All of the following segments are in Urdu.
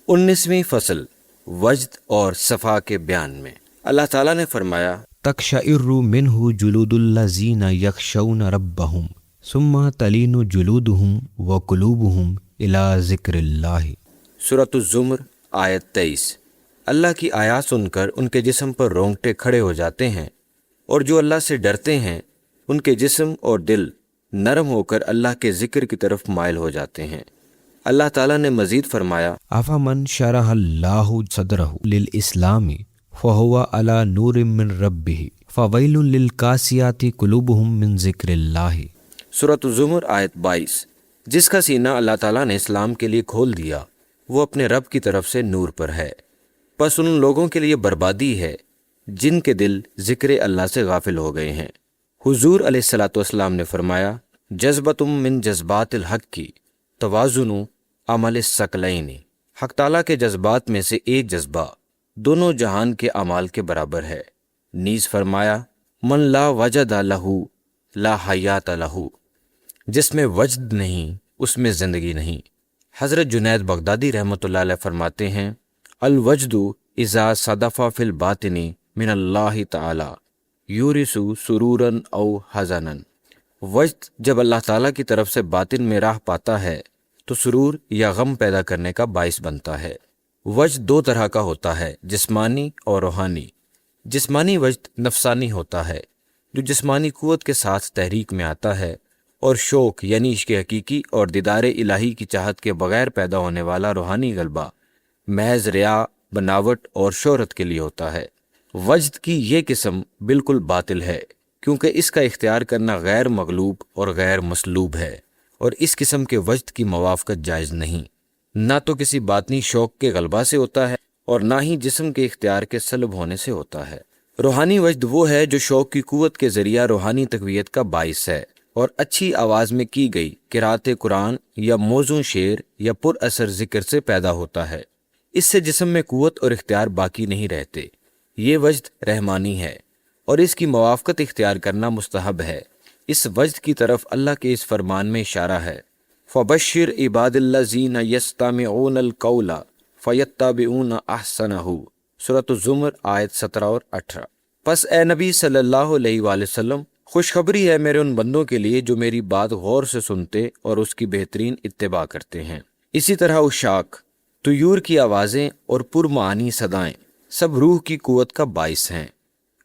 19ویں فصل وجد اور صفا کے بیان میں اللہ تعالیٰ نے فرمایا تقشعر منہ جلود الذین یخشون ربہم ثم تلین جلودہم وقلوبہم الی ذکر اللہ۔ سورۃ الزمر آیت 23۔ اللہ کی آیات سن کر ان کے جسم پر رونگٹے کھڑے ہو جاتے ہیں، اور جو اللہ سے ڈرتے ہیں ان کے جسم اور دل نرم ہو کر اللہ کے ذکر کی طرف مائل ہو جاتے ہیں۔ اللہ تعالیٰ نے مزید فرمایا افمن شرح اللہ صدرہ للاسلام فہو علی نور من ربہ فویل للقاسیات قلوبہم من ذکر اللہ۔ سورۃ الزمر آیت 22۔ جس کا سینہ اللہ تعالیٰ نے اسلام کے لیے کھول دیا وہ اپنے رب کی طرف سے نور پر ہے، پس ان لوگوں کے لیے بربادی ہے جن کے دل ذکر اللہ سے غافل ہو گئے ہیں۔ حضور علیہ الصلاۃ والسلام نے فرمایا جذبۃ من جذبات الحق کی توازن عمل الثقلین، حق تعالیٰ کے جذبات میں سے ایک جذبہ دونوں جہان کے اعمال کے برابر ہے۔ نیز فرمایا من لا وجد لہ لا حیات لہ، جس میں وجد نہیں اس میں زندگی نہیں۔ حضرت جنید بغدادی رحمۃ اللہ علیہ فرماتے ہیں الوجد اذا صدف فی الباطن من اللہ تعالی یورث سرورا او حزنا، وجد جب اللہ تعالیٰ کی طرف سے باطن میں راہ پاتا ہے تو سرور یا غم پیدا کرنے کا باعث بنتا ہے۔ وجد دو طرح کا ہوتا ہے، جسمانی اور روحانی۔ جسمانی وجد نفسانی ہوتا ہے جو جسمانی قوت کے ساتھ تحریک میں آتا ہے، اور شوق یعنی عشق حقیقی اور دیدار الہی کی چاہت کے بغیر پیدا ہونے والا روحانی غلبہ محض ریا، بناوٹ اور شہرت کے لیے ہوتا ہے۔ وجد کی یہ قسم بالکل باطل ہے کیونکہ اس کا اختیار کرنا غیر مغلوب اور غیر مسلوب ہے، اور اس قسم کے وجد کی موافقت جائز نہیں، نہ تو کسی باطنی شوق کے غلبہ سے ہوتا ہے اور نہ ہی جسم کے اختیار کے سلب ہونے سے ہوتا ہے۔ روحانی وجد وہ ہے جو شوق کی قوت کے ذریعہ روحانی تقویت کا باعث ہے اور اچھی آواز میں کی گئی قرأت قرآن یا موزوں شعر یا پر اثر ذکر سے پیدا ہوتا ہے۔ اس سے جسم میں قوت اور اختیار باقی نہیں رہتے۔ یہ وجد رحمانی ہے اور اس کی موافقت اختیار کرنا مستحب ہے۔ اس وجد کی طرف اللہ کے اس فرمان میں اشارہ ہے فَبَشِّرْ عِبَادِ الَّذِينَ يَسْتَمِعُونَ الْقَوْلَ فَيَتَّبِعُونَ أَحْسَنَهُ۔ سورۃ الزمر آیت 17 اور 18۔ پس اے نبی صلی اللہ علیہ وآلہ وسلم، خوشخبری ہے میرے ان بندوں کے لیے جو میری بات غور سے سنتے اور اس کی بہترین اتباع کرتے ہیں۔ اسی طرح اشاق، طیور کی آوازیں اور پرمعانی صدائیں سب روح کی قوت کا باعث ہیں۔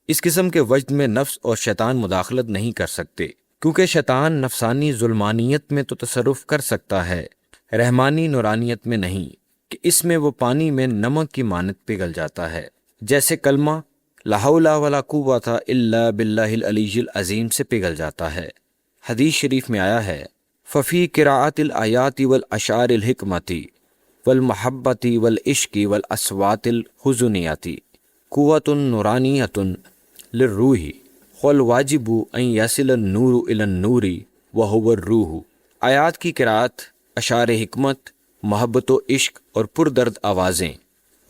اس قسم کے وجد میں نفس اور شیطان مداخلت نہیں کر سکتے، کیونکہ شیطان نفسانی ظلمانیت میں تو تصرف کر سکتا ہے، رحمانی نورانیت میں نہیں، کہ اس میں وہ پانی میں نمک کی مانند پگھل جاتا ہے، جیسے کلمہ لا حول ولا قوۃ الا باللہ العلی العظیم سے پگھل جاتا ہے۔ حدیث شریف میں آیا ہے ففی قراءۃ الآیات والاشعار الحکمۃ والمحبۃ والعشق والاصوات الحزنیۃ قوۃ نورانیۃ للروح والواجب ان یصل النور الی النور وہو الروح۔ آیات کی قراءت، اشعار حکمت، محبت و عشق اور پردرد آوازیں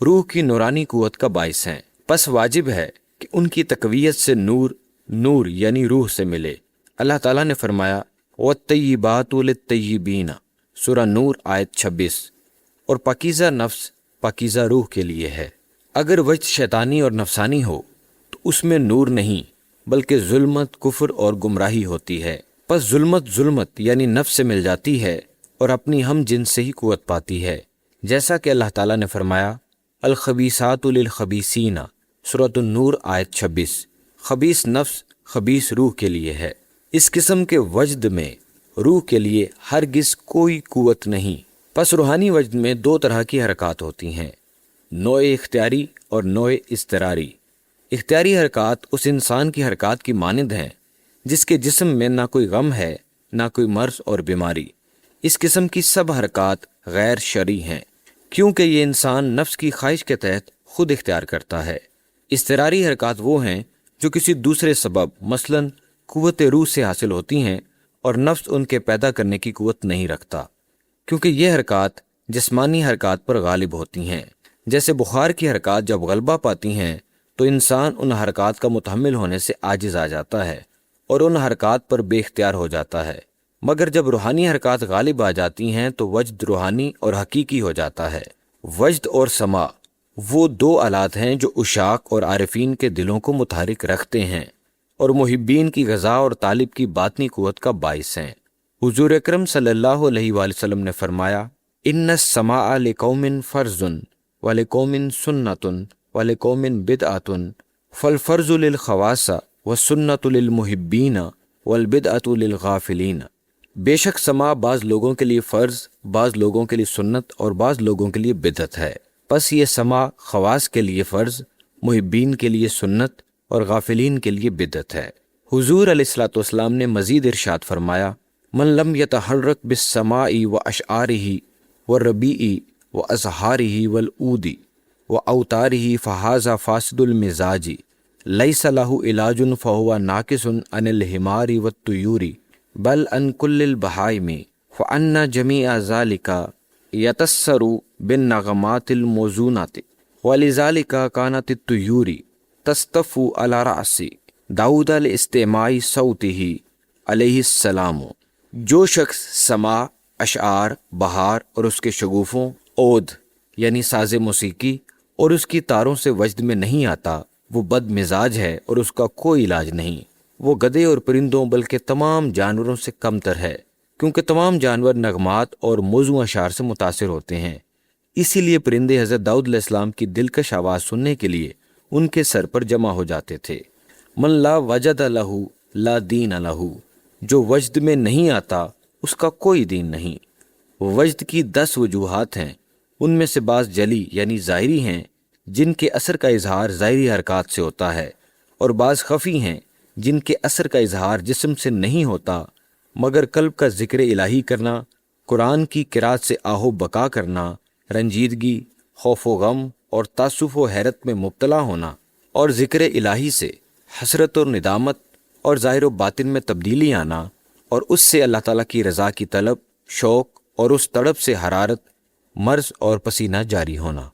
روح کی نورانی قوت کا باعث ہیں، پس واجب ہے کہ ان کی تقویت سے نور یعنی روح سے ملے۔ اللہ تعالیٰ نے فرمایا وَالطَّیِّبَاتُ لِلطَّیِّبِینَ، سورہ نور آیت 26، اور پاکیزہ نفس پاکیزہ روح کے لیے ہے۔ اگر وجد شیطانی اور نفسانی ہو تو اس میں نور نہیں بلکہ ظلمت، کفر اور گمراہی ہوتی ہے۔ پس ظلمت یعنی نفس سے مل جاتی ہے اور اپنی ہم جنس سے ہی قوت پاتی ہے، جیسا کہ اللہ تعالیٰ نے فرمایا الخبیثات للخبیثین، سورۃ النور آیت 26۔ خبیث نفس خبیث روح کے لیے ہے۔ اس قسم کے وجد میں روح کے لیے ہرگز کوئی قوت نہیں۔ پس روحانی وجد میں دو طرح کی حرکات ہوتی ہیں، نوع اختیاری اور نوع اضطراری۔ اختیاری حرکات اس انسان کی حرکات کی مانند ہیں جس کے جسم میں نہ کوئی غم ہے نہ کوئی مرض اور بیماری۔ اس قسم کی سب حرکات غیر شرعی ہیں کیونکہ یہ انسان نفس کی خواہش کے تحت خود اختیار کرتا ہے۔ اضطراری حرکات وہ ہیں جو کسی دوسرے سبب مثلا قوت روح سے حاصل ہوتی ہیں اور نفس ان کے پیدا کرنے کی قوت نہیں رکھتا، کیونکہ یہ حرکات جسمانی حرکات پر غالب ہوتی ہیں۔ جیسے بخار کی حرکات جب غلبہ پاتی ہیں تو انسان ان حرکات کا متحمل ہونے سے عاجز آ جاتا ہے اور ان حرکات پر بے اختیار ہو جاتا ہے، مگر جب روحانی حرکات غالب آ جاتی ہیں تو وجد روحانی اور حقیقی ہو جاتا ہے۔ وجد اور سما وہ دو آلات ہیں جو عشاق اور عارفین کے دلوں کو متحرک رکھتے ہیں اور محبین کی غذا اور طالب کی باطنی قوت کا باعث ہیں۔ حضور اکرم صلی اللہ علیہ وآلہ وسلم نے فرمایا، ان السماء لقوم فرض ولقوم سنت ولقوم بدعۃ فالفرض للخواص والسنت للمحبین والبدعۃ للغافلین۔ بے شک سما بعض لوگوں کے لیے فرض، بعض لوگوں کے لیے سنت اور بعض لوگوں کے لیے بدعت ہے، پس یہ سما خواص کے لیے فرض، محبین کے لیے سنت اور غافلین کے لیے بدعت ہے۔ حضور علیہ الصلوۃ والسلام نے مزید ارشاد فرمایا، من لم يتحرك بالسماء واشعاره والربيع وازهاره والعود واوتاره فهذا فاسد المزاج ليس له علاج فهو ناقص عن الحمار والطيور بل عن كل البهائم فان جميع ذلك يتسر بالنغمات الموزونات ولذلك كانت الطيور تصطف على رأس داود لاستماع صوته علیہ السلام۔ جو شخص سما، اشعار، بہار اور اس کے شگوفوں، عود یعنی ساز موسیقی اور اس کی تاروں سے وجد میں نہیں آتا، وہ بد مزاج ہے اور اس کا کوئی علاج نہیں۔ وہ گدھے اور پرندوں بلکہ تمام جانوروں سے کم تر ہے، کیونکہ تمام جانور نغمات اور موزوں اشعار سے متاثر ہوتے ہیں، اسی لیے پرندے حضرت داؤد علیہ السلام کی دلکش آواز سننے کے لیے ان کے سر پر جمع ہو جاتے تھے۔ من لا وجد لہ لا دین لہ، جو وجد میں نہیں آتا اس کا کوئی دین نہیں۔ وجد کی 10 وجوہات ہیں، ان میں سے بعض جلی یعنی ظاہری ہیں جن کے اثر کا اظہار ظاہری حرکات سے ہوتا ہے، اور بعض خفی ہیں جن کے اثر کا اظہار جسم سے نہیں ہوتا مگر قلب کا ذکر الہی کرنا، قرآن کی قرات سے آہو بقا کرنا، رنجیدگی، خوف و غم اور تعصف و حیرت میں مبتلا ہونا، اور ذکر الہی سے حسرت اور ندامت اور ظاہر و باطن میں تبدیلی آنا، اور اس سے اللہ تعالیٰ کی رضا کی طلب، شوق اور اس تڑپ سے حرارت، مرض اور پسینہ جاری ہونا۔